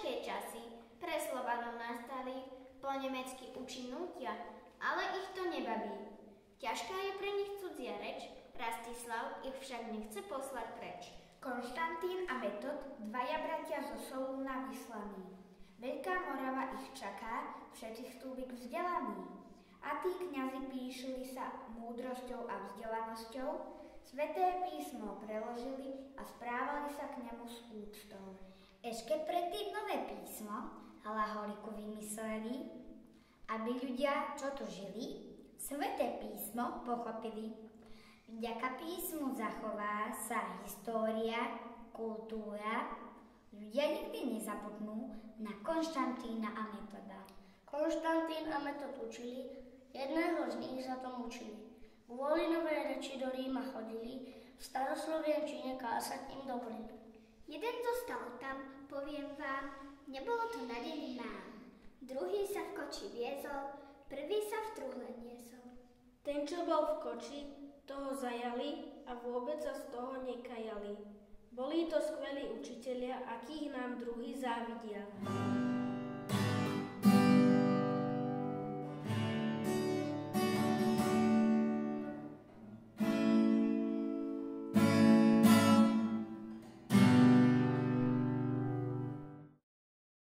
ťažké časy pre Slovanov nastali, po nemecky učí nútia, ale ich to nebaví. Ťažká je pre nich cudzia reč, Rastislav ich však nechce poslať preč. Konštantín a Metod, dvaja bratia zo Solúna vyslaní. Veľká Morava ich čaká, všetci chcú byť vzdelaní. A tí kňazi píšili sa múdrosťou a vzdelanosťou, Sväté písmo preložili a správali sa k nemu s úctou. Ešte predtým nové písmo Hlaholiku vymysleli, aby ľudia, čo tu žili, Sväté písmo pochopili. Vďaka písmu zachová sa história, kultúra, ľudia nikdy nezabudnú na Konštantína a Metoda. Konštantín a Metod učili, jedného z nich za to mučili. Kvôli novej reči do Ríma chodili, v staroslovenčine kásať im dovolili. Jeden zostal tam, poviem vám, nebolo to na deň mám. Druhý sa v koči viezol, prvý sa v truhle niesol. Ten, čo bol v koči, toho zajali a vôbec sa z toho nekajali. Boli to skvelí učitelia, akých nám druhí závidia.